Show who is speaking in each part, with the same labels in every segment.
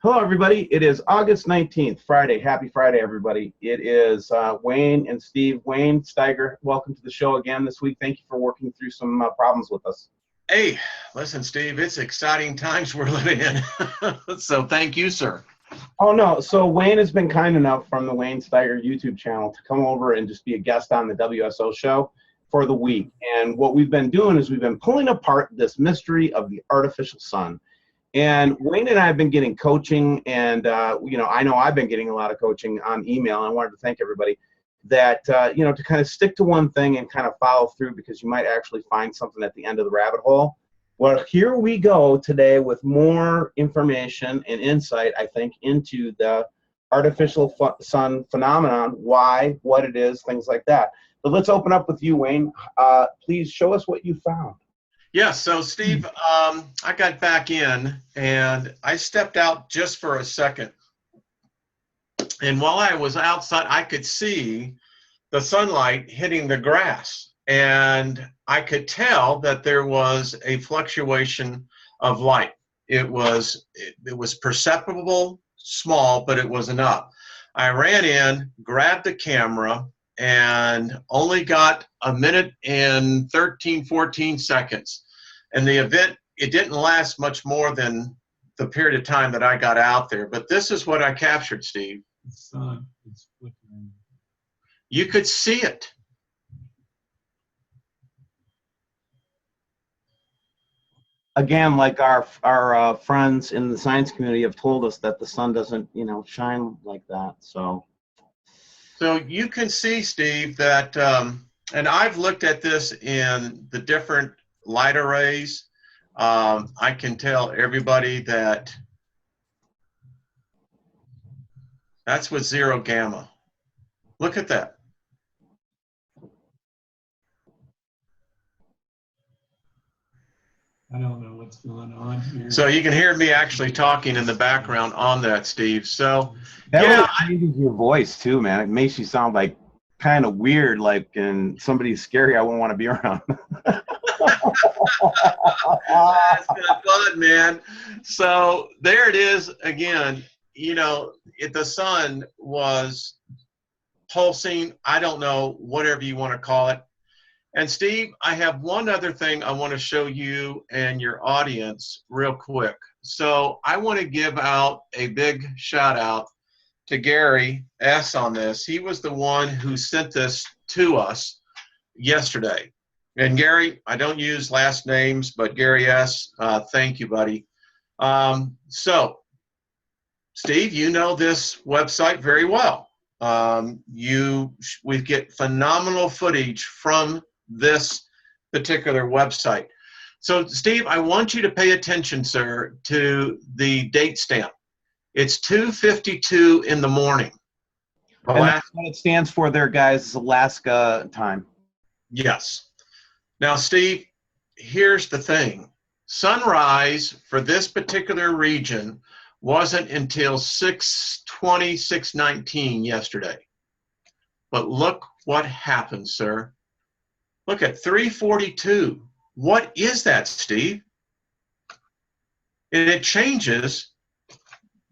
Speaker 1: Hello, everybody. It is August 19th, Friday. Happy Friday, everybody. It is Wayne and Steve. Wayne, Steiger, welcome to the show again this week. Thank you for working through some problems with us.
Speaker 2: Hey, listen, Steve, it's exciting times we're living in. So thank you, sir.
Speaker 1: Oh, no. So Wayne has been kind enough from the Wayne Steiger YouTube channel to come over and just be a guest on the WSO show for the week. And what we've been doing is we've been pulling apart this mystery of the artificial sun. And Wayne and I have been getting coaching, and I know I've been getting a lot of coaching on email. And I wanted to thank everybody that to kind of stick to one thing and kind of follow through, because you might actually find something at the end of the rabbit hole. Well, here we go today with more information and insight, I think, into the artificial sun phenomenon, why, what it is, things like that. But let's open up with you, Wayne. Please show us what you found.
Speaker 2: Yeah, so Steve, I got back in and I stepped out just for a second. And while I was outside, I could see the sunlight hitting the grass. And I could tell that there was a fluctuation of light. It was perceptible, small, but it was enough. I ran in, grabbed the camera, and only got a minute and 13, 14 seconds. And the event, it didn't last much more than the period of time that I got out there. But this is what I captured, Steve.
Speaker 3: The sun is flickering.
Speaker 2: You could see it.
Speaker 1: Again, like our friends in the science community have told us that the sun doesn't, shine like that. So
Speaker 2: you can see, Steve, that, and I've looked at this in the different light arrays. I can tell everybody that that's with zero gamma. Look at that.
Speaker 3: I don't know what's going on here.
Speaker 2: So you can hear me actually talking in the background on that, Steve. So
Speaker 1: that
Speaker 2: yeah,
Speaker 1: really changes your voice too, man. It makes you sound like kind of weird, like and somebody's scary I wouldn't want to be around.
Speaker 2: that's good fun, man. So there it is again. The sun was pulsing. I don't know, whatever you want to call it. And Steve, I have one other thing I want to show you and your audience real quick. So I want to give out a big shout out to Gary S. on this. He was the one who sent this to us yesterday. And Gary, I don't use last names, but Gary S., thank you, buddy. So, Steve, you know this website very well. We get phenomenal footage from this particular website. So, Steve, I want you to pay attention, sir, to the date stamp. It's 2:52 in the morning.
Speaker 1: And that's what it stands for there, guys, is Alaska time.
Speaker 2: Yes. Now, Steve, here's the thing. Sunrise for this particular region wasn't until 6:20, 6:19 yesterday. But look what happened, sir. Look at 3:42. What is that, Steve? And it changes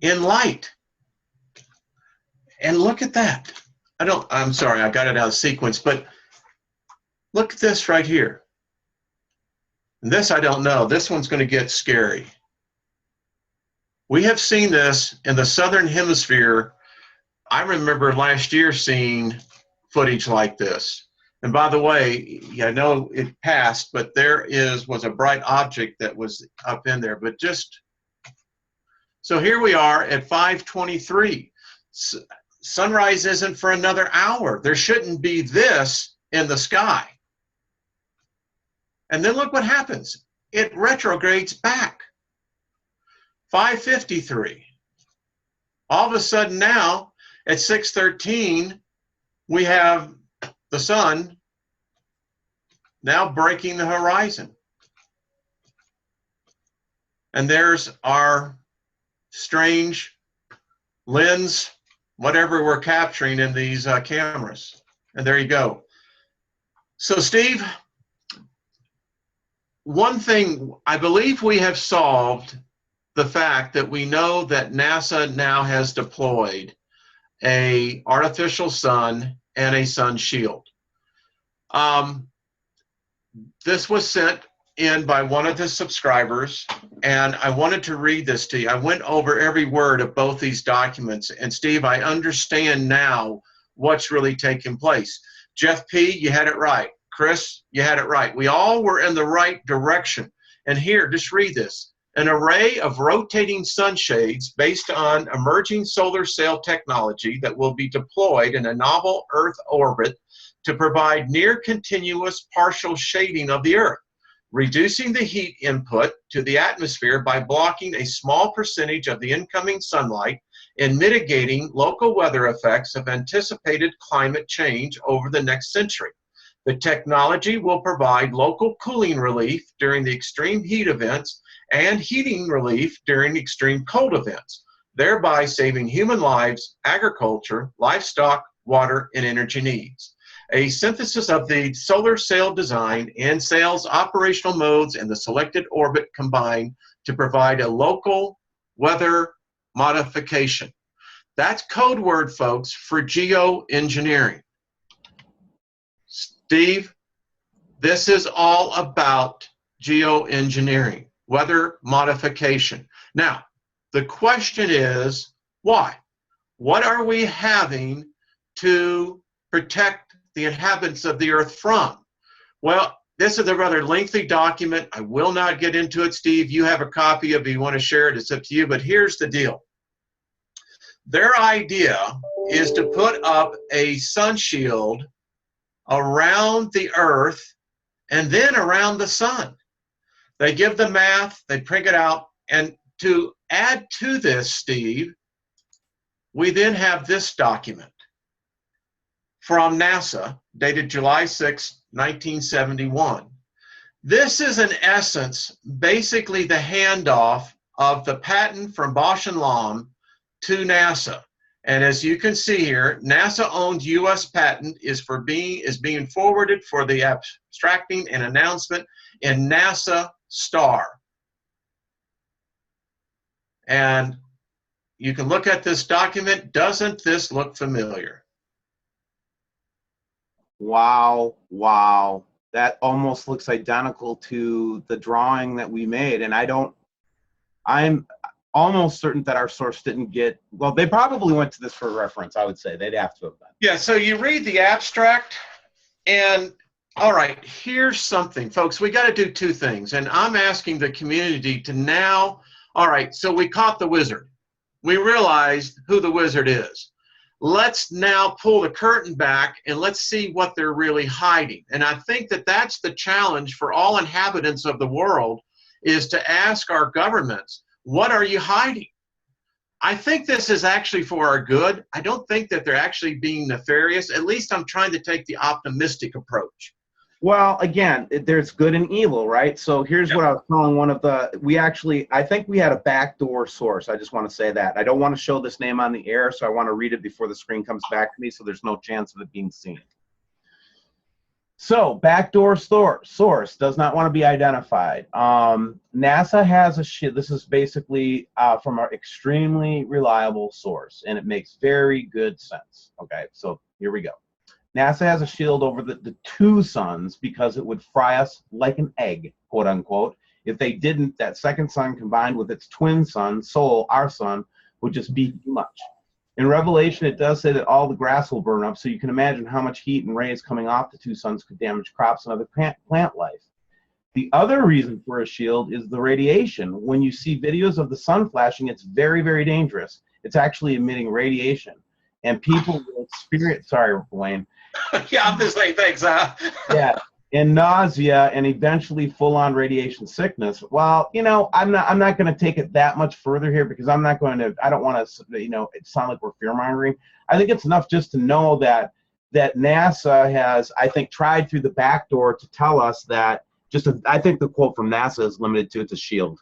Speaker 2: in light. And look at that. I'm sorry, I got it out of sequence, but look at this right here. And this I don't know. This one's going to get scary. We have seen this in the southern hemisphere. I remember last year seeing footage like this. And by the way, I know it passed, but there was a bright object that was up in there. But so here we are at 5:23. Sunrise isn't for another hour. There shouldn't be this in the sky. And then look what happens. It retrogrades back. 5:53. All of a sudden now, at 6:13, we have the sun now breaking the horizon. And there's our strange lens, whatever we're capturing in these cameras. And there you go. So, Steve, one thing I believe we have solved the fact that we know that NASA now has deployed a artificial sun and a sun shield. This was sent in by one of the subscribers, and I wanted to read this to you. I went over every word of both these documents, and Steve, I understand now what's really taking place. Jeff P., you had it right. Chris, you had it right. We all were in the right direction. And here, just read this. An array of rotating sunshades based on emerging solar sail technology that will be deployed in a novel Earth orbit to provide near continuous partial shading of the Earth, reducing the heat input to the atmosphere by blocking a small percentage of the incoming sunlight and mitigating local weather effects of anticipated climate change over the next century. The technology will provide local cooling relief during the extreme heat events and heating relief during extreme cold events, thereby saving human lives, agriculture, livestock, water, and energy needs. A synthesis of the solar sail design and sail's operational modes and the selected orbit combined to provide a local weather modification. That's code word, folks, for geoengineering. Steve, this is all about geoengineering, weather modification. Now, the question is, why? What are we having to protect the inhabitants of the Earth from? Well, this is a rather lengthy document. I will not get into it, Steve. You have a copy of it. If you want to share it, it's up to you. But here's the deal. Their idea is to put up a sun shield around the Earth and then around the sun. They give the math, they print it out, and to add to this, Steve, we then have this document from NASA, dated July 6, 1971. This is, in essence, basically the handoff of the patent from Bosch and Lomb to NASA. And as you can see here, NASA-owned U.S. patent is being forwarded for the abstracting and announcement in NASA STAR. And you can look at this document. Doesn't this look familiar?
Speaker 1: Wow, wow. That almost looks identical to the drawing that we made. And I'm almost certain that our source didn't get, well, they probably went to this for reference, I would say. They'd have to have been.
Speaker 2: Yeah, so you read the abstract, and all right, here's something. Folks, we got to do two things. And I'm asking the community to now, all right, so we caught the wizard. We realized who the wizard is. Let's now pull the curtain back and let's see what they're really hiding. And I think that that's the challenge for all inhabitants of the world, is to ask our governments, what are you hiding? I think this is actually for our good. I don't think that they're actually being nefarious. At least I'm trying to take the optimistic approach.
Speaker 1: Well, again, there's good and evil, right? So here's what I was telling one of the, I think we had a backdoor source. I just want to say that. I don't want to show this name on the air, so I want to read it before the screen comes back to me, so there's no chance of it being seen. So, backdoor source does not want to be identified. NASA has this is basically from an extremely reliable source, and it makes very good sense. Okay, so here we go. NASA has a shield over the two suns because it would fry us like an egg, quote unquote. If they didn't, that second sun combined with its twin sun, Sol, our sun, would just be too much. In Revelation, it does say that all the grass will burn up, so you can imagine how much heat and rays coming off the two suns could damage crops and other plant life. The other reason for a shield is the radiation. When you see videos of the sun flashing, it's very, very dangerous. It's actually emitting radiation. And people will experience, sorry, Wayne.
Speaker 2: Yeah, I'm just saying thanks, huh?
Speaker 1: Yeah, and nausea and eventually full-on radiation sickness. Well, you know, I'm not going to take it that much further here because I don't want to, you know, it sound like we're fear-mongering. I think it's enough just to know that NASA has, I think, tried through the back door to tell us that I think the quote from NASA is limited to it's a shield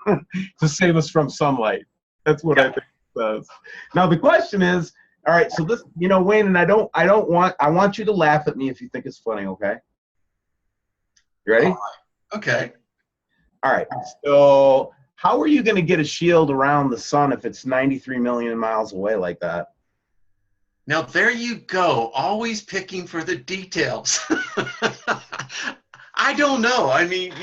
Speaker 1: to save us from sunlight. That's what I think it says. Now the question is, all right, so this, you know, Wayne, and I want you to laugh at me if you think it's funny, okay? You ready?
Speaker 2: Okay.
Speaker 1: All right. So How are you going to get a shield around the sun if it's 93 million miles away like that?
Speaker 2: Now, there you go, always picking for the details. I don't know. I mean,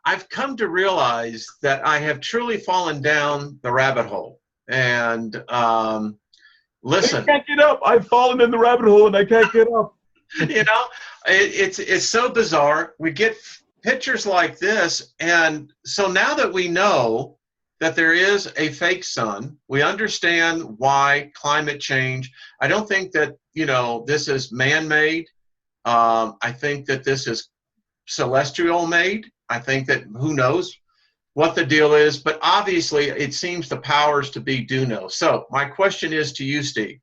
Speaker 2: I've come to realize that I have truly fallen down the rabbit hole. And listen,
Speaker 1: I can't get up. I've fallen in the rabbit hole and I can't get up.
Speaker 2: It's so bizarre. We get pictures like this, and so now that we know that there is a fake sun, we understand why climate change. I don't think that this is man-made. I think that this is celestial made. I think that who knows what the deal is, but obviously it seems the powers to be do know. So my question is to you, Steve,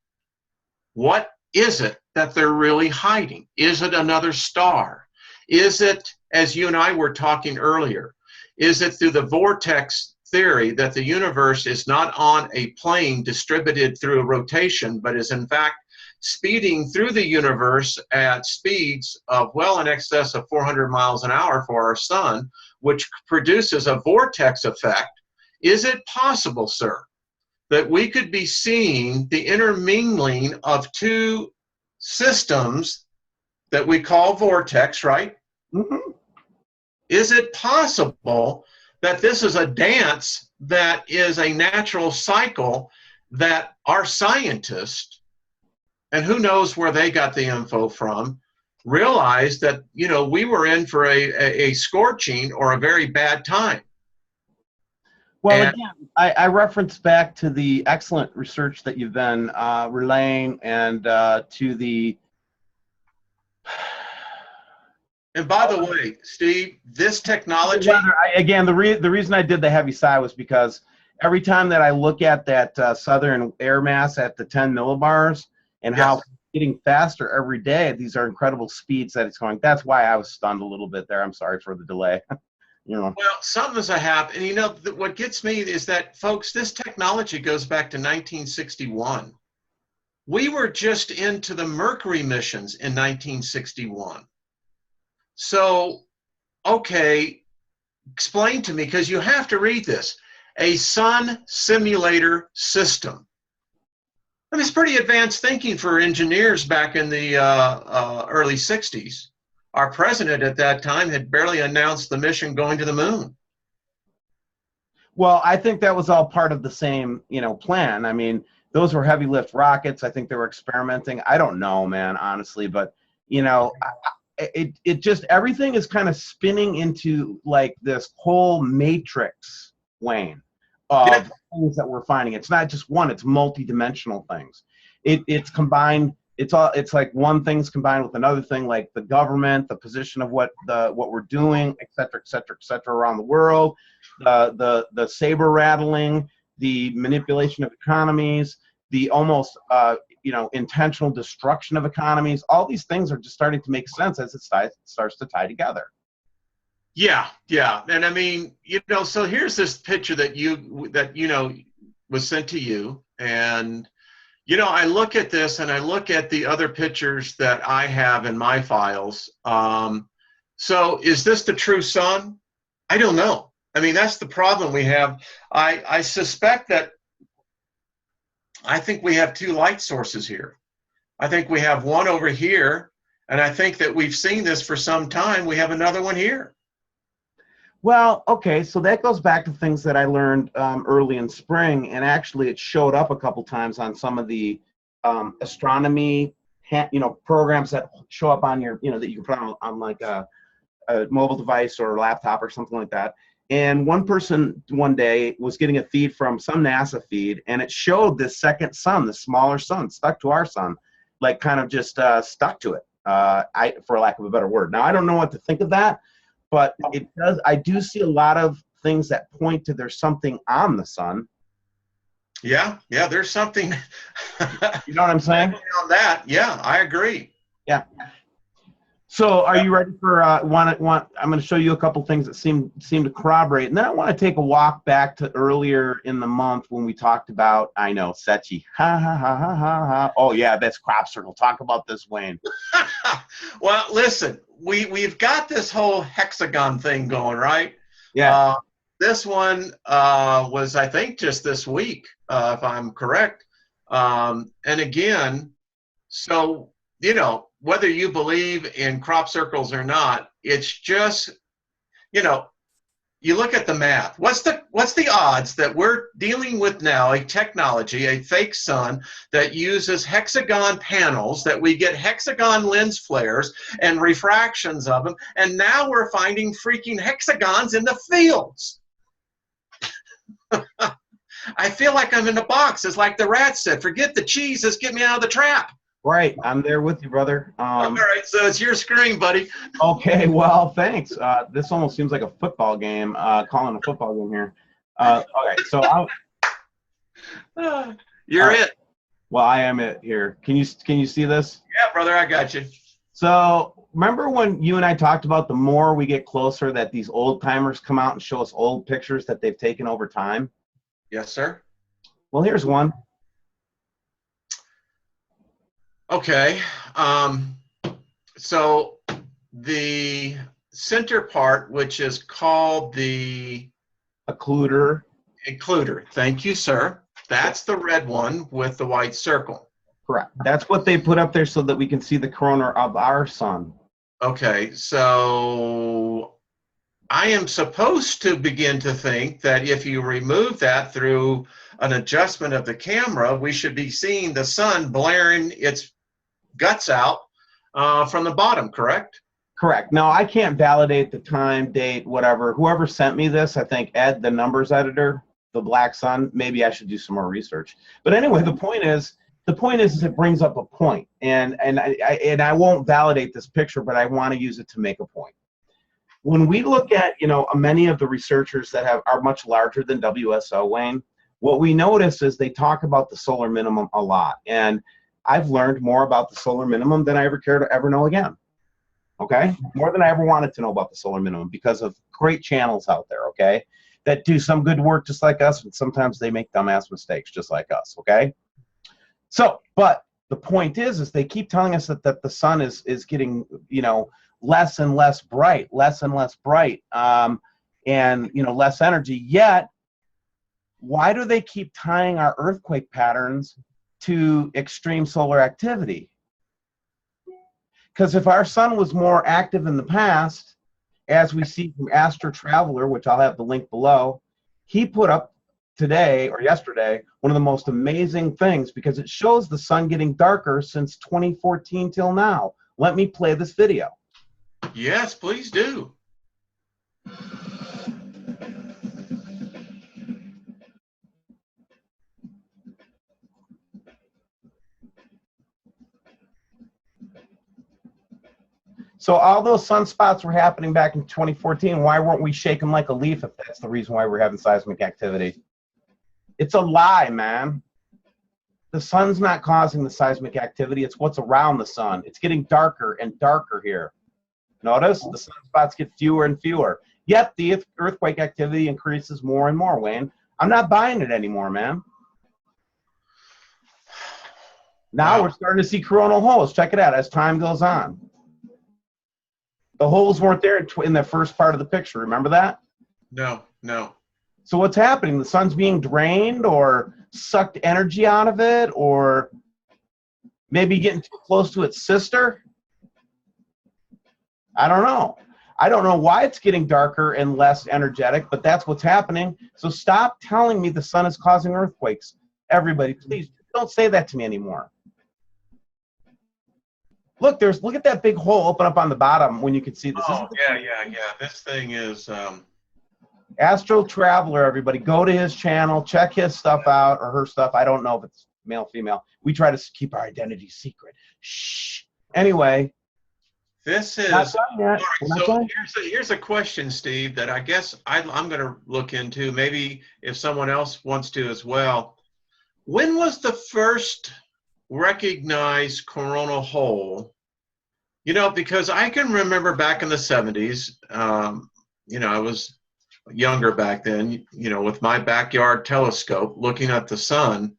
Speaker 2: what is it that they're really hiding? Is it another star? Is it, as you and I were talking earlier, is it through the vortex theory that the universe is not on a plane distributed through a rotation, but is in fact speeding through the universe at speeds of well in excess of 400 miles an hour for our sun, which produces a vortex effect? Is it possible, sir, that we could be seeing the intermingling of two systems that we call vortex, right?
Speaker 1: Mm-hmm.
Speaker 2: Is it possible that this is a dance that is a natural cycle that our scientists, and who knows where they got the info from, realized that, we were in for a scorching or a very bad time?
Speaker 1: Well,
Speaker 2: And,
Speaker 1: again, I reference back to the excellent research that you've been relaying and to the...
Speaker 2: and by the way, Steve, this technology...
Speaker 1: Again, the reason I did the heavy sigh was because every time that I look at that southern air mass at the 10 millibars and
Speaker 2: Yes.
Speaker 1: how it's getting faster every day, these are incredible speeds that it's going. That's why I was stunned a little bit there. I'm sorry for the delay.
Speaker 2: Well, something's happened. And what gets me is that, folks, this technology goes back to 1961. We were just into the Mercury missions in 1961. So, okay, explain to me, because you have to read this, a sun simulator system. I mean, it's pretty advanced thinking for engineers back in the early 60s. Our president at that time had barely announced the mission going to the moon.
Speaker 1: Well, I think that was all part of the same, plan. I mean, those were heavy lift rockets. I think they were experimenting. I don't know, man, honestly, but it just, everything is kind of spinning into like this whole matrix, Wayne, of things that we're finding. It's not just one; it's multi-dimensional things. It's combined. It's like one thing's combined with another thing, like the government, the position of what we're doing, et cetera, et cetera, et cetera, around the world, the saber rattling, the manipulation of economies, the almost intentional destruction of economies. All these things are just starting to make sense as it starts to tie together.
Speaker 2: Yeah. And I mean, so here's this picture that was sent to you, and I look at this and I look at the other pictures that I have in my files. So is this the true sun? I don't know. I mean, that's the problem we have. I suspect that I think we have two light sources here. I think we have one over here, and I think that we've seen this for some time. We have another one here.
Speaker 1: Well, okay, so that goes back to things that I learned early in spring, and actually it showed up a couple times on some of the astronomy, programs that show up on your, that you can put on like a mobile device or a laptop or something like that. And one person one day was getting a feed from some NASA feed, and it showed this second sun, the smaller sun, stuck to our sun, like kind of just stuck to it, for lack of a better word. Now, I don't know what to think of that, but it does. I do see a lot of things that point to there's something on the sun.
Speaker 2: Yeah, there's something.
Speaker 1: You know what I'm saying?
Speaker 2: On that, yeah, I agree.
Speaker 1: Yeah. So, are you ready for I'm going to show you a couple things that seem to corroborate, and then I want to take a walk back to earlier in the month when we talked about, I know, Sechi. Ha ha ha ha ha ha. Oh yeah, that's crop circle. Talk about this, Wayne.
Speaker 2: Well, listen, we've got this whole hexagon thing going, right?
Speaker 1: Yeah.
Speaker 2: This one was, I think, just this week, if I'm correct. And again, so, you know, whether you believe in crop circles or not, it's just, you know, you look at the math. What's the odds that we're dealing with now a technology, a fake sun that uses hexagon panels, that we get hexagon lens flares and refractions of them, and now we're finding freaking hexagons in the fields? I feel like I'm in a box. It's like the rat said, forget the cheese, just get me out of the trap.
Speaker 1: Right, I'm there with you, brother.
Speaker 2: All right, so it's your screen, buddy.
Speaker 1: Okay, well, thanks. This almost seems like a football game, calling a football game here. Okay, so
Speaker 2: You're it.
Speaker 1: well, I am it here. Can you see this?
Speaker 2: Yeah, brother, I got you.
Speaker 1: So remember when you and I talked about the more we get closer that these old timers come out and show us old pictures that they've taken over time?
Speaker 2: Yes, sir.
Speaker 1: Well, here's one.
Speaker 2: Okay, so the center part, which is called the
Speaker 1: Occluder.
Speaker 2: includer, thank you, sir. That's the red one with the white circle.
Speaker 1: Correct. That's what they put up there so that we can see the corona of our sun.
Speaker 2: Okay, so I am supposed to begin to think that if you remove that through an adjustment of the camera, we should be seeing the sun blaring its guts out from the bottom, correct?
Speaker 1: Correct. Now, I can't validate the time, date, whatever. Whoever sent me this, I think Ed, the numbers editor, the Black Sun, maybe I should do some more research. But anyway, the point is it brings up a point. And I won't validate this picture, but I want to use it to make a point. When we look at, you know, many of the researchers that are much larger than WSO, Wayne, what we notice is they talk about the solar minimum a lot. And I've learned more about the solar minimum than I ever care to ever know again. Okay? More than I ever wanted to know about the solar minimum because of great channels out there, okay, that do some good work just like us, and sometimes they make dumbass mistakes just like us, okay? So, but the point is they keep telling us that the sun is getting, you know, less and less bright, and, you know, less energy. Yet, why do they keep tying our earthquake patterns to extreme solar activity? Because if our sun was more active in the past, as we see from Astro Traveler, which I'll have the link below, he put up today or yesterday one of the most amazing things because it shows the sun getting darker since 2014 till now. Let me play this video.
Speaker 2: Yes, please do.
Speaker 1: So all those sunspots were happening back in 2014. Why weren't we shaking like a leaf if that's the reason why we're having seismic activity? It's a lie, man. The sun's not causing the seismic activity. It's what's around the sun. It's getting darker and darker here. Notice the sunspots get fewer and fewer. Yet the earthquake activity increases more and more, Wayne. I'm not buying it anymore, man. Now we're starting to see coronal holes. Check it out as time goes on. The holes weren't there in the first part of the picture. Remember that?
Speaker 2: No, no.
Speaker 1: So what's happening? The sun's being drained or sucked energy out of it, or maybe getting too close to its sister? I don't know. I don't know why it's getting darker and less energetic, but that's what's happening. So stop telling me the sun is causing earthquakes. Everybody, please don't say that to me anymore. Look, look at that big hole open up on the bottom when you can see this.
Speaker 2: Oh, yeah. This thing is
Speaker 1: Astro Traveler, everybody. Go to his channel, check his stuff out, or her stuff. I don't know if it's male, female. We try to keep our identity secret. Shh. Anyway.
Speaker 2: This is,
Speaker 1: not done yet.
Speaker 2: so here's a question, Steve, that I guess I'm going to look into, maybe if someone else wants to as well. When was the first recognized coronal hole? You know, because I can remember back in the 70s, you know, I was younger back then, you know, with my backyard telescope looking at the sun.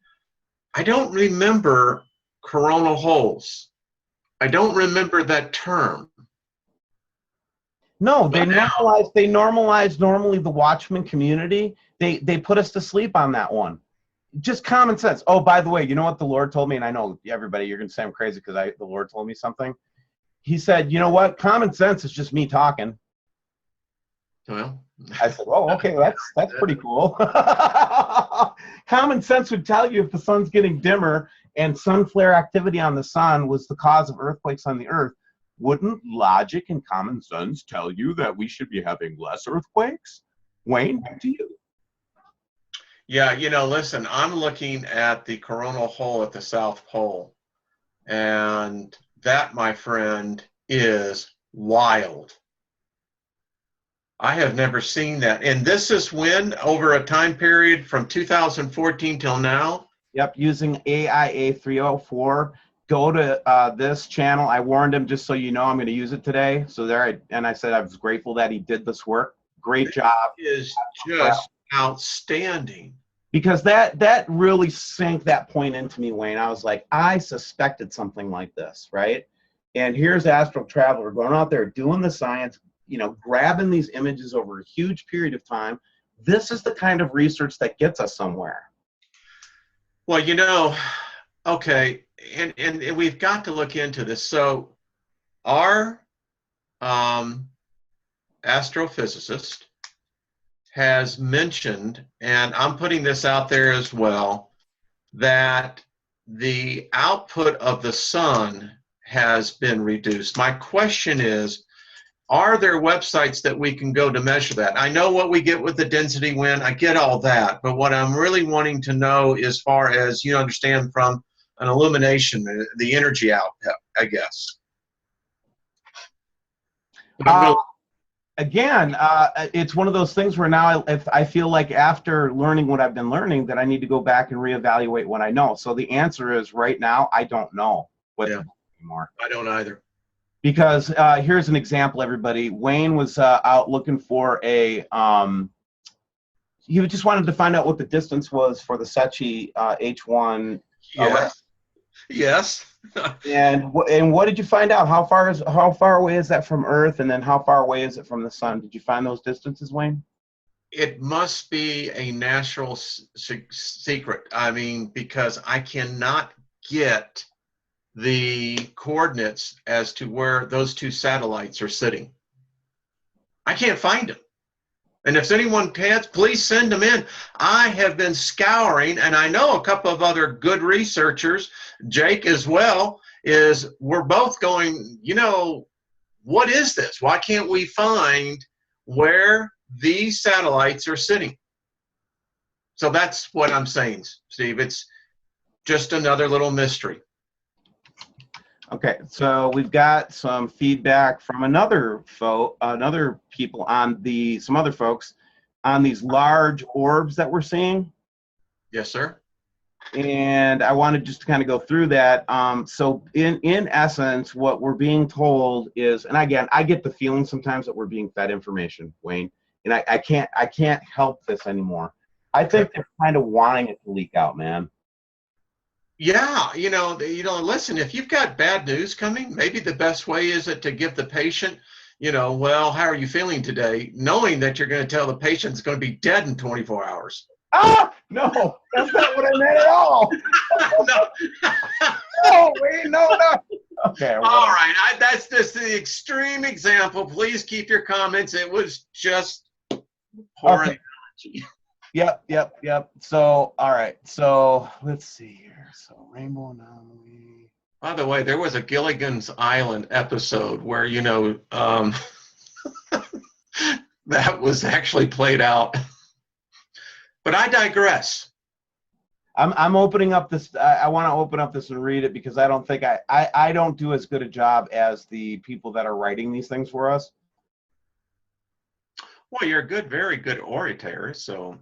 Speaker 2: I don't remember coronal holes. I don't remember that term.
Speaker 1: No, they
Speaker 2: But now,
Speaker 1: normalize normally the Watchmen community. They put us to sleep on that one. Just common sense. Oh, by the way, you know what the Lord told me? And I know everybody, you're going to say I'm crazy because the Lord told me something. He said, you know what? Common sense is just me talking.
Speaker 2: well,
Speaker 1: I said, oh, okay, that's pretty cool. Common sense would tell you if the sun's getting dimmer and sun flare activity on the sun was the cause of earthquakes on the earth. Wouldn't logic and common sense tell you that we should be having less earthquakes? Wayne, back to you.
Speaker 2: yeah, listen, I'm looking at the coronal hole at the South Pole, and that, my friend, is wild. I have never seen that. And this is when, over a time period from 2014 till now?
Speaker 1: Yep, using AIA 304. Go to this channel. I warned him, just so you know, I'm going to use it today. So I said I was grateful that he did this work. Great job.
Speaker 2: It is just outstanding.
Speaker 1: Because that really sank that point into me, Wayne. I was like, I suspected something like this, right? And here's Astral Traveler going out there doing the science, grabbing these images over a huge period of time. This is the kind of research that gets us somewhere.
Speaker 2: Well, okay, and we've got to look into this. So our astrophysicist has mentioned, and I'm putting this out there as well, that the output of the sun has been reduced. My question is, are there websites that we can go to measure that? I know what we get with the density wind. I get all that. But what I'm really wanting to know, as far as you understand from an illumination, the energy output, I guess.
Speaker 1: Again, it's one of those things where now if I feel like after learning what I've been learning that I need to go back and reevaluate what I know. So the answer is right now, I don't know what to do anymore.
Speaker 2: I don't either.
Speaker 1: Because here's an example, everybody. Wayne was out looking for he just wanted to find out what the distance was for the Secchi H1.
Speaker 2: Yes.
Speaker 1: And what did you find out? How far away is that from Earth, and then how far away is it from the sun? Did you find those distances, Wayne?
Speaker 2: It must be a national secret. I mean, because I cannot get the coordinates as to where those two satellites are sitting. I can't find them. And if anyone can, please send them in. I have been scouring, and I know a couple of other good researchers, Jake as well, we're both going, what is this? Why can't we find where these satellites are sitting? So that's what I'm saying, Steve. It's just another little mystery.
Speaker 1: Okay, so we've got some feedback from some other folks on these large orbs that we're seeing.
Speaker 2: Yes, sir.
Speaker 1: And I wanted just to kind of go through that. So in essence, what we're being told is, and again, I get the feeling sometimes that we're being fed information, Wayne, and I can't help this anymore. I think they're kind of wanting it to leak out, man.
Speaker 2: Yeah, listen, if you've got bad news coming, maybe the best way is to give the patient, well, how are you feeling today? Knowing that you're going to tell the patient it's going to be dead in 24 hours.
Speaker 1: No, that's not what I meant at all.
Speaker 2: No.
Speaker 1: No, Wayne, no. Okay.
Speaker 2: All right, that's just the extreme example. Please keep your comments. It was just pouring.
Speaker 1: Okay. Yep. So, all right. So, let's see here. So, Rainbow Anomaly.
Speaker 2: By the way, there was a Gilligan's Island episode where, that was actually played out. But I digress.
Speaker 1: I'm opening up this. I want to open up this and read it because I don't think I don't do as good a job as the people that are writing these things for us.
Speaker 2: Well, you're a very good orator, so.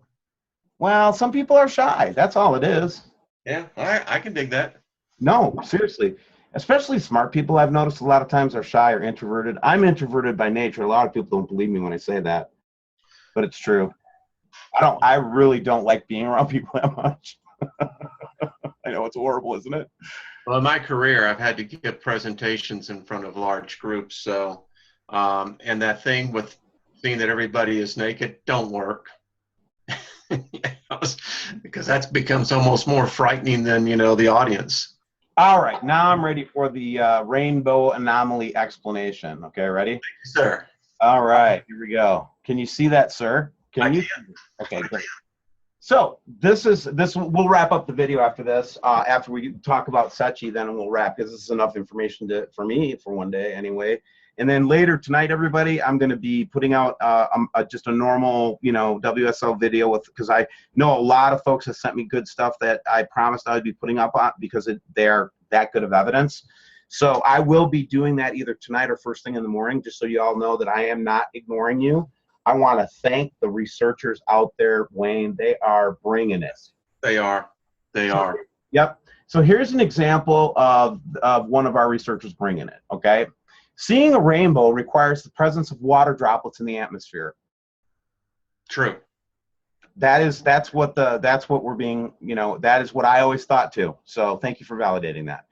Speaker 1: Well, some people are shy. That's all it is.
Speaker 2: Yeah, I can dig that.
Speaker 1: No, seriously. Especially smart people, I've noticed a lot of times are shy or introverted. I'm introverted by nature. A lot of people don't believe me when I say that, but it's true. I really don't like being around people that much. I know it's horrible, isn't it?
Speaker 2: Well, in my career, I've had to give presentations in front of large groups, so And that thing with seeing that everybody is naked don't work. Because that becomes almost more frightening than, the audience.
Speaker 1: All right, now I'm ready for the rainbow anomaly explanation. Okay, ready?
Speaker 2: Sir.
Speaker 1: All right, here we go. Can you see that, sir?
Speaker 2: I
Speaker 1: you?
Speaker 2: can.
Speaker 1: Okay, great. So this. We'll wrap up the video after this. After we talk about Sechi, then we'll wrap, because this is enough information for me for one day anyway. And then later tonight, everybody, I'm going to be putting out just a normal, WSO video because I know a lot of folks have sent me good stuff that I promised I would be putting up on because they're that good of evidence. So I will be doing that either tonight or first thing in the morning, just so you all know that I am not ignoring you. I want to thank the researchers out there, Wayne. They are bringing it.
Speaker 2: They are. They are.
Speaker 1: Yep. So here's an example of one of our researchers bringing it, okay? Seeing a rainbow requires the presence of water droplets in the atmosphere.
Speaker 2: True.
Speaker 1: That's what we're being, that is what I always thought too. So thank you for validating that.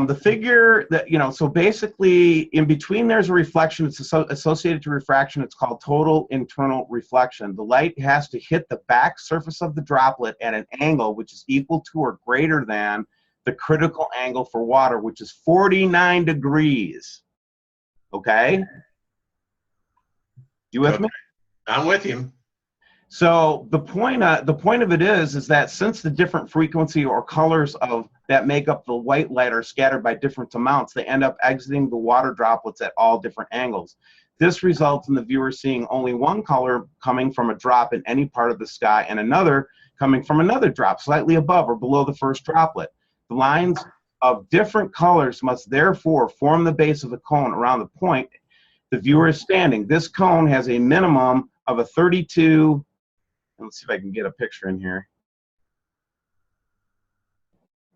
Speaker 1: The figure that, so basically in between there's a reflection. It's associated to refraction. It's called total internal reflection. The light has to hit the back surface of the droplet at an angle which is equal to or greater than the critical angle for water, which is 49 degrees. Okay? You with me?
Speaker 2: I'm with you.
Speaker 1: So the point of it is that since the different frequency or colors that make up the white light are scattered by different amounts, they end up exiting the water droplets at all different angles. This results in the viewer seeing only one color coming from a drop in any part of the sky and another coming from another drop slightly above or below the first droplet. The lines of different colors must therefore form the base of the cone around the point the viewer is standing. This cone has a minimum of a 32. Let's see if I can get a picture in here.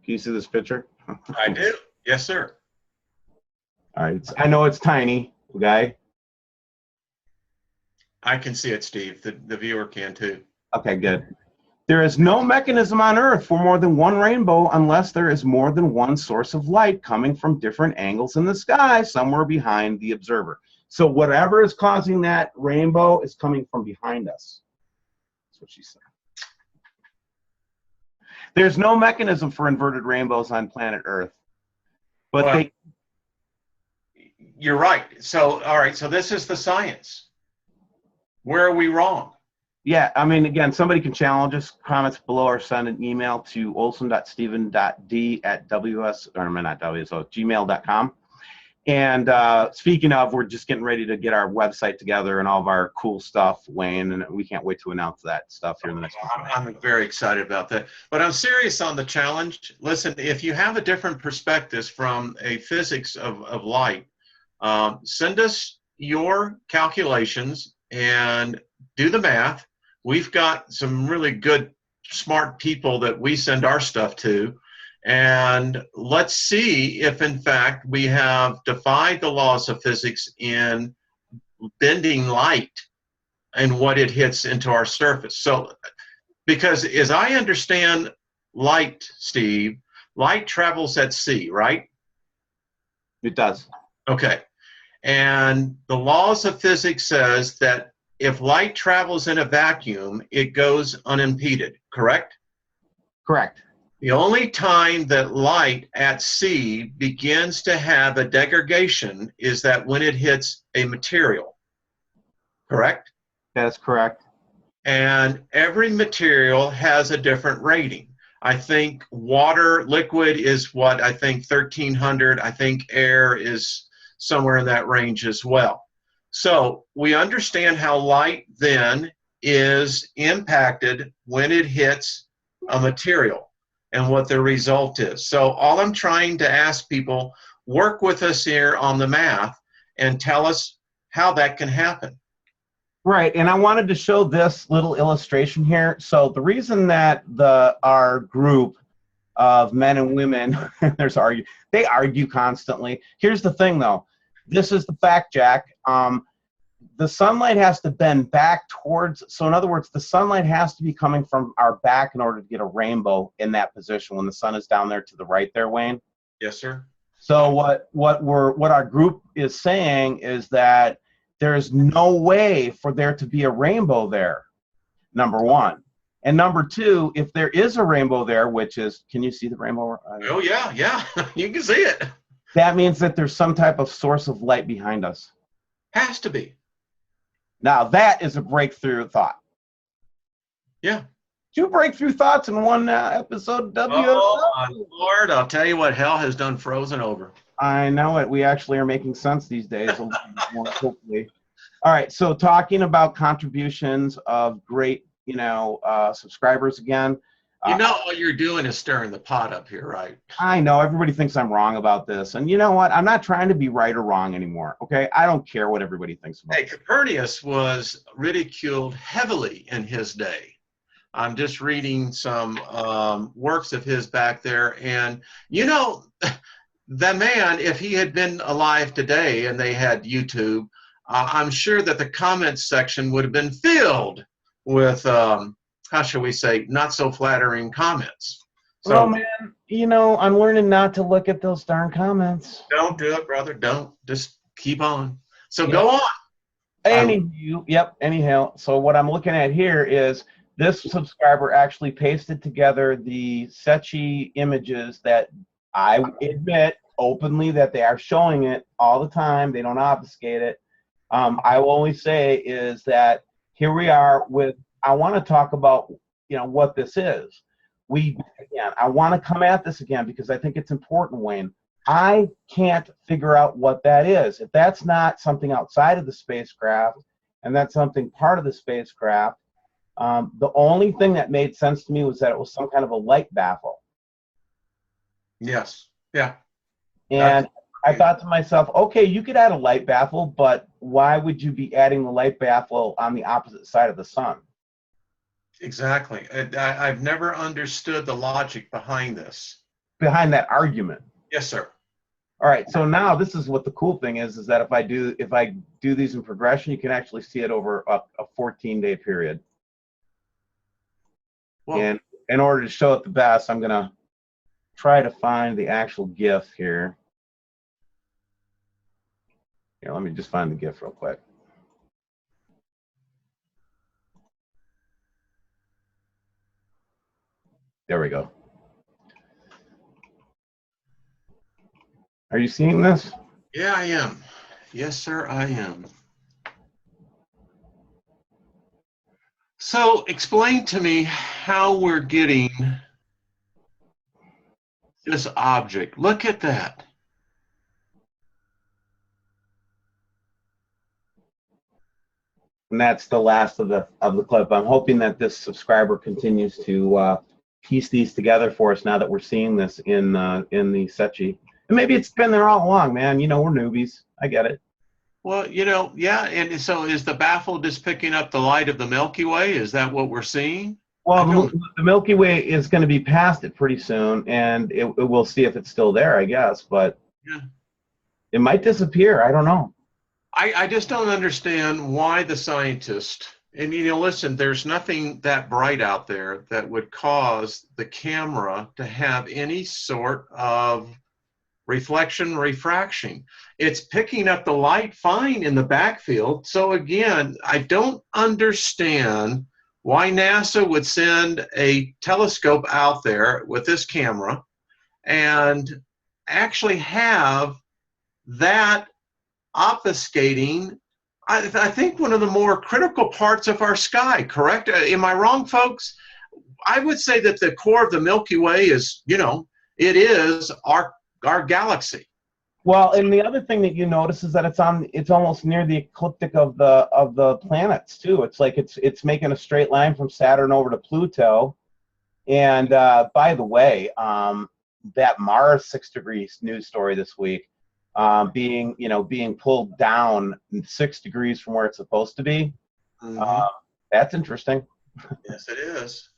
Speaker 1: Can you see this picture?
Speaker 2: I do. Yes, sir.
Speaker 1: All right. I know it's tiny, okay?
Speaker 2: I can see it, Steve. The viewer can too.
Speaker 1: Okay, good. There is no mechanism on Earth for more than one rainbow unless there is more than one source of light coming from different angles in the sky somewhere behind the observer. So whatever is causing that rainbow is coming from behind us. That's what she said. There's no mechanism for inverted rainbows on planet Earth. But
Speaker 2: you're right. So, all right. So this is the science. Where are we wrong?
Speaker 1: Yeah, I mean, again, somebody can challenge us. Comments below or send an email to olson.steven.d@gmail.com. And speaking of, we're just getting ready to get our website together and all of our cool stuff, Wayne, and we can't wait to announce that stuff here in the next couple of
Speaker 2: I'm very excited about that. But I'm serious on the challenge. Listen, if you have a different perspective from a physics of light, send us your calculations and do the math. We've got some really good, smart people that we send our stuff to. And let's see if, in fact, we have defied the laws of physics in bending light and what it hits into our surface. So, because as I understand light, Steve, light travels at sea, right?
Speaker 1: It does.
Speaker 2: Okay. And the laws of physics says that if light travels in a vacuum, it goes unimpeded, correct?
Speaker 1: Correct.
Speaker 2: The only time that light at sea begins to have a degradation is that when it hits a material, correct?
Speaker 1: That's correct.
Speaker 2: And every material has a different rating. I think water, liquid is what, I think 1300. I think air is somewhere in that range as well. So we understand how light then is impacted when it hits a material and what the result is. So all I'm trying to ask people, work with us here on the math and tell us how that can happen.
Speaker 1: Right, and I wanted to show this little illustration here. So the reason that our group of men and women, they argue constantly. Here's the thing though, this is the fact, Jack. The sunlight has to bend back towards, so in other words, the sunlight has to be coming from our back in order to get a rainbow in that position when the sun is down there to the right there, Wayne.
Speaker 2: Yes, sir.
Speaker 1: So what our group is saying is that there's no way for there to be a rainbow there, number one. And number two, if there is a rainbow there, which is, can you see the rainbow?
Speaker 2: Oh, yeah, yeah. You can see it.
Speaker 1: That means that there's some type of source of light behind us.
Speaker 2: Has to be.
Speaker 1: Now, that is a breakthrough thought.
Speaker 2: Yeah.
Speaker 1: 2 breakthrough thoughts in one episode of WSO.
Speaker 2: Oh, my Lord. I'll tell you what, hell has done frozen over.
Speaker 1: I know it. We actually are making sense these days, a little bit more quickly. All right, so talking about contributions of great, subscribers again.
Speaker 2: You know all you're doing is stirring the pot up here, right?
Speaker 1: I know everybody thinks I'm wrong about this, and you know what? I'm not trying to be right or wrong anymore. Okay, I don't care what everybody thinks about.
Speaker 2: Hey, Copernicus was ridiculed heavily in his day. I'm just reading some works of his back there, and the man, if he had been alive today and they had YouTube, I'm sure that the comments section would have been filled with, how shall we say, not so flattering comments. So,
Speaker 1: well, man, I'm learning not to look at those darn comments.
Speaker 2: Don't do it, brother. Don't. Just keep on. So go on.
Speaker 1: Anyhow, so what I'm looking at here is this subscriber actually pasted together the Sechi images that I admit openly that they are showing it all the time. They don't obfuscate it. I will only say is that here we are with, I want to talk about, what this is. I want to come at this again because I think it's important, Wayne. I can't figure out what that is. If that's not something outside of the spacecraft and that's something part of the spacecraft, the only thing that made sense to me was that it was some kind of a light baffle.
Speaker 2: Yes. Yeah.
Speaker 1: And I thought to myself, okay, you could add a light baffle, but why would you be adding the light baffle on the opposite side of the sun?
Speaker 2: Exactly. I've never understood the logic behind this.
Speaker 1: Behind that argument.
Speaker 2: Yes, sir.
Speaker 1: All right, so now this is what the cool thing is that if I do these in progression, you can actually see it over a 14-day period. Well, and in order to show it the best, I'm gonna try to find the actual GIF here. Here, let me just find the GIF real quick. There we go. Are you seeing this?
Speaker 2: Yeah, I am. Yes, sir, I am. So explain to me how we're getting this object. Look at that.
Speaker 1: And that's the last of the clip. I'm hoping that this subscriber continues to piece these together for us now that we're seeing this in the Sechi. And maybe it's been there all along, man. We're newbies. I get it.
Speaker 2: Well, yeah. And so is the baffle just picking up the light of the Milky Way? Is that what we're seeing?
Speaker 1: Well, the Milky Way is going to be past it pretty soon, and we'll see if it's still there, I guess. But yeah, it might disappear. I don't know.
Speaker 2: I just don't understand why the scientist, and listen, there's nothing that bright out there that would cause the camera to have any sort of reflection, refraction. It's picking up the light fine in the backfield. So again, I don't understand why NASA would send a telescope out there with this camera and actually have that obfuscating, I think, one of the more critical parts of our sky, correct? Am I wrong, folks? I would say that the core of the Milky Way is, it is our galaxy.
Speaker 1: Well, and the other thing that you notice is that it's almost near the ecliptic of the planets too. It's like it's making a straight line from Saturn over to Pluto. And by the way, that Mars 6 degrees news story this week, being pulled down 6 degrees from where it's supposed to be. Mm-hmm. That's interesting.
Speaker 2: Yes, it is.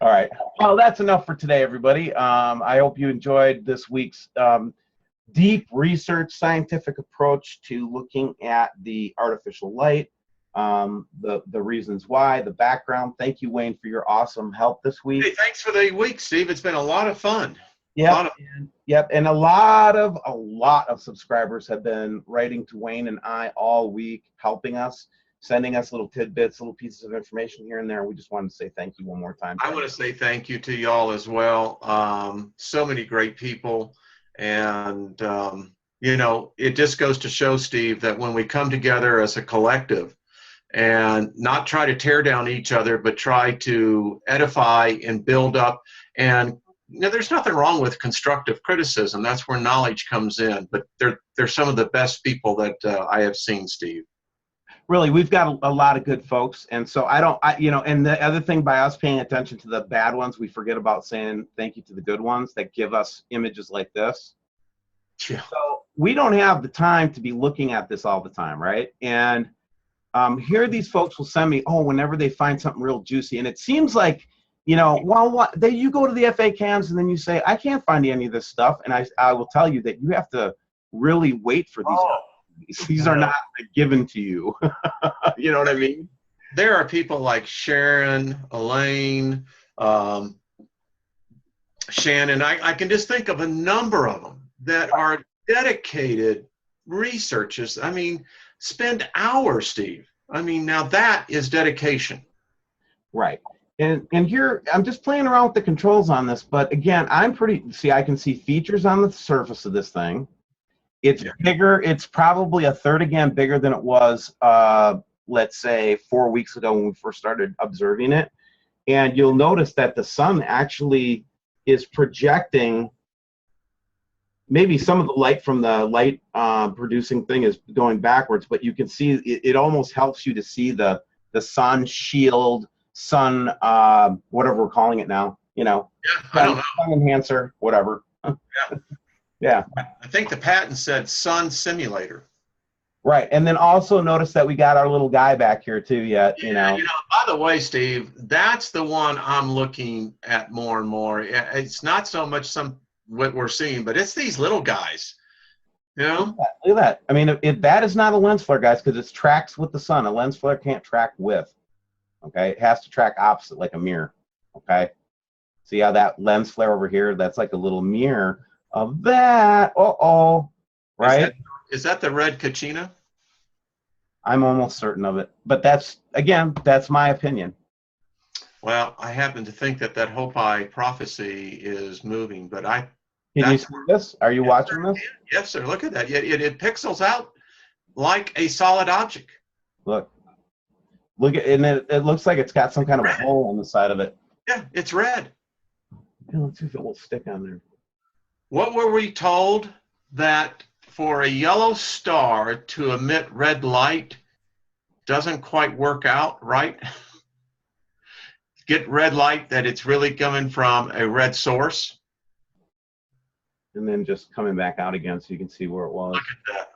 Speaker 1: All right. Well, that's enough for today, everybody. I hope you enjoyed this week's deep research scientific approach to looking at the artificial light, the reasons why, the background. Thank you, Wayne, for your awesome help this week.
Speaker 2: Hey, thanks for the week, Steve. It's been a lot of fun.
Speaker 1: Yep. Yep. And a lot of subscribers have been writing to Wayne and I all week, helping us, sending us little tidbits, little pieces of information here and there. We just wanted to say thank you one more time.
Speaker 2: I want to say thank you to y'all as well. So many great people. And, you know, it just goes to show, Steve, that when we come together as a collective and not try to tear down each other, but try to edify and build up. And you know, there's nothing wrong with constructive criticism. That's where knowledge comes in. But they're some of the best people that I have seen, Steve.
Speaker 1: Really, we've got a lot of good folks. And so you know, and the other thing, by us paying attention to the bad ones, we forget about saying thank you to the good ones that give us images like this.
Speaker 2: Yeah.
Speaker 1: So we don't have the time to be looking at this all the time, right? And here these folks will send me, whenever they find something real juicy. And it seems like, you know, you go to the FA cams and then you say, I can't find any of this stuff. And I will tell you that you have to really wait for these. These are not given to you. You know what I mean?
Speaker 2: There are people like Sharon, Elaine, Shannon. I can just think of a number of them that are dedicated researchers. I mean, spend hours, Steve. I mean, now that is dedication.
Speaker 1: Right. And here, I'm just playing around with the controls on this, but again, I can see features on the surface of this thing. It's bigger. It's probably a third again bigger than it was, let's say, 4 weeks ago when we first started observing it. And you'll notice that the sun actually is projecting. Maybe some of the light from the light producing thing is going backwards, but you can see it almost helps you to see the sun shield, sun, whatever we're calling it now, you know.
Speaker 2: Yeah, I don't know.
Speaker 1: Sun enhancer, whatever.
Speaker 2: Yeah.
Speaker 1: Yeah.
Speaker 2: I think the patent said sun simulator.
Speaker 1: Right. And then also notice that we got our little guy back here too yet, you know.
Speaker 2: By the way, Steve, that's the one I'm looking at more and more. It's not so much what we're seeing, but it's these little guys. You know?
Speaker 1: Look at that. I mean, that is not a lens flare, guys, because it tracks with the sun. A lens flare can't track with. Okay? It has to track opposite like a mirror. Okay? See how that lens flare over here, that's like a little mirror of that. Right?
Speaker 2: Is that the red Kachina?
Speaker 1: I'm almost certain of it. But that's my opinion.
Speaker 2: Well, I happen to think that Hopi prophecy is moving, but
Speaker 1: Can you see this? Are you watching this?
Speaker 2: Yes, sir. Look at that. It pixels out like a solid object.
Speaker 1: Look at, and it looks like it's got some kind of a hole on the side of it.
Speaker 2: Yeah, it's red.
Speaker 1: Yeah, let's see if it will stick on there.
Speaker 2: What were we told? That for a yellow star to emit red light doesn't quite work out, right? Get red light that it's really coming from a red source.
Speaker 1: And then just coming back out again so you can see where it was.
Speaker 2: Look at that.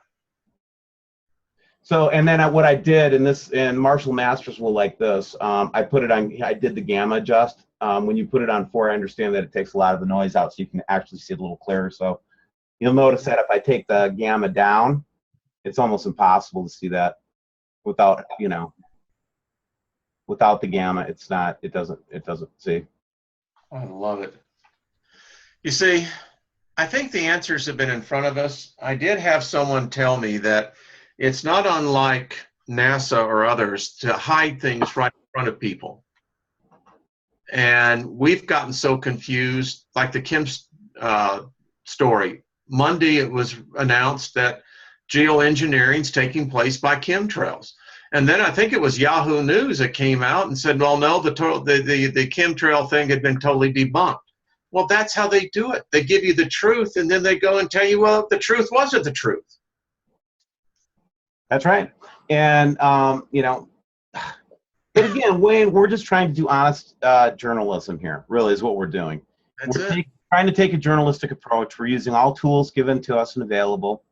Speaker 1: So, and then what I did, and Marshall Masters will like this, I did the gamma adjust. When you put it on 4, I understand that it takes a lot of the noise out so you can actually see it a little clearer. So you'll notice that if I take the gamma down, it's almost impossible to see that without the gamma. It doesn't see.
Speaker 2: I love it. You see, I think the answers have been in front of us. I did have someone tell me that it's not unlike NASA or others to hide things right in front of people. And we've gotten so confused, like the Kim story. Monday, it was announced that geoengineering is taking place by chemtrails. And then I think it was Yahoo News that came out and said, well, no, the chemtrail thing had been totally debunked. Well, that's how they do it. They give you the truth, and then they go and tell you, well, the truth wasn't the truth.
Speaker 1: That's right. And, but again, Wayne, we're just trying to do honest journalism here, really, is what we're doing. We're trying to take a journalistic approach. We're using all tools given to us and available.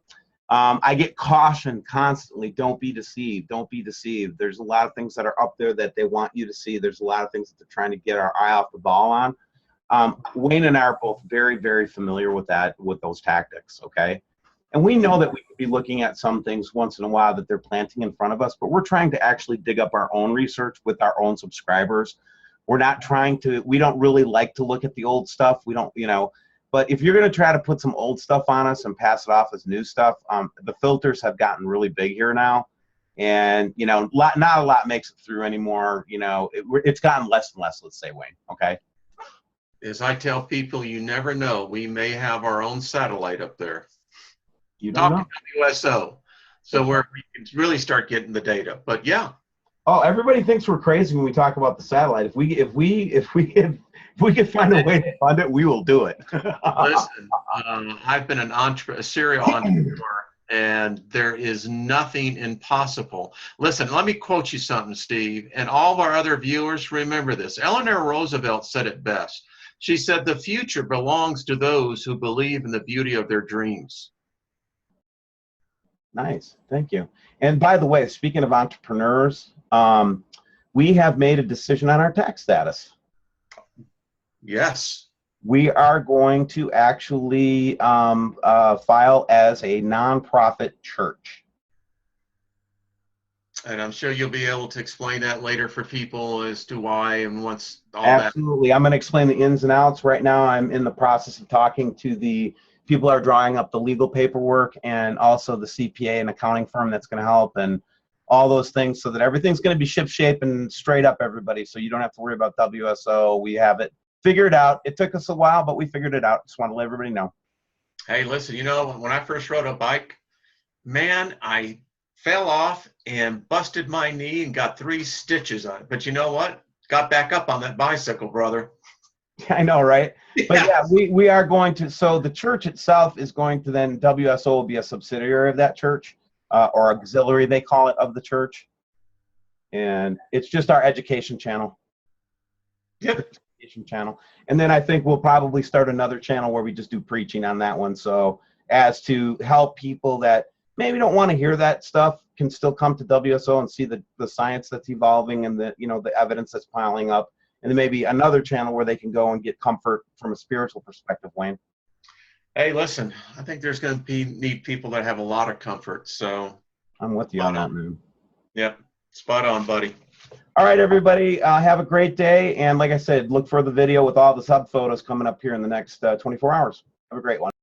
Speaker 1: I get cautioned constantly, don't be deceived, don't be deceived. There's a lot of things that are up there that they want you to see. There's a lot of things that they're trying to get our eye off the ball on. Wayne and I are both very, very familiar with those tactics, okay? And we know that we could be looking at some things once in a while that they're planting in front of us, but we're trying to actually dig up our own research with our own subscribers. We're not trying to, we don't really like to look at the old stuff. We don't, But if you're going to try to put some old stuff on us and pass it off as new stuff, the filters have gotten really big here now. And, you know, not a lot makes it through anymore. You know, it's gotten less and less, let's say, Wayne. Okay.
Speaker 2: As I tell people, you never know. We may have our own satellite up there.
Speaker 1: You don't know.
Speaker 2: Talk to WSO. So where we can really start getting the data. But yeah.
Speaker 1: Oh, everybody thinks we're crazy when we talk about the satellite. If we could find a way to fund it, we will do it.
Speaker 2: Listen, I've been a serial entrepreneur, and there is nothing impossible. Listen, let me quote you something, Steve, and all of our other viewers, remember this. Eleanor Roosevelt said it best. She said, "The future belongs to those who believe in the beauty of their dreams."
Speaker 1: Nice, thank you. And by the way, speaking of entrepreneurs, we have made a decision on our tax status.
Speaker 2: Yes.
Speaker 1: We are going to actually file as a nonprofit church.
Speaker 2: And I'm sure you'll be able to explain that later for people as to why and what's all
Speaker 1: Absolutely. I'm going to explain the ins and outs. Right now, I'm in the process of talking to the people who are drawing up the legal paperwork and also the CPA and accounting firm that's going to help and all those things so that everything's going to be ship-shape and straight up, everybody, so you don't have to worry about WSO. We have it figured out. It took us a while, but we figured it out. Just want to let everybody know.
Speaker 2: Hey, listen, you know, when I first rode a bike, man, I fell off and busted my knee and got 3 stitches on it. But you know what? Got back up on that bicycle, brother.
Speaker 1: I know, right? But yeah, we are going to, so the church itself is going to then, WSO will be a subsidiary of that church, or auxiliary, they call it, of the church. And it's just our education channel.
Speaker 2: Yep.
Speaker 1: Education channel. And then I think we'll probably start another channel where we just do preaching on that one. So as to help people that maybe don't want to hear that stuff can still come to WSO and see the science that's evolving and the, you know, the evidence that's piling up. And then maybe another channel where they can go and get comfort from a spiritual perspective, Wayne.
Speaker 2: Hey, listen, I think there's going to need people that have a lot of comfort. So
Speaker 1: I'm with you on that, man.
Speaker 2: Yep. Spot on, buddy.
Speaker 1: All right, everybody, have a great day. And like I said, look for the video with all the sub photos coming up here in the next 24 hours. Have a great one.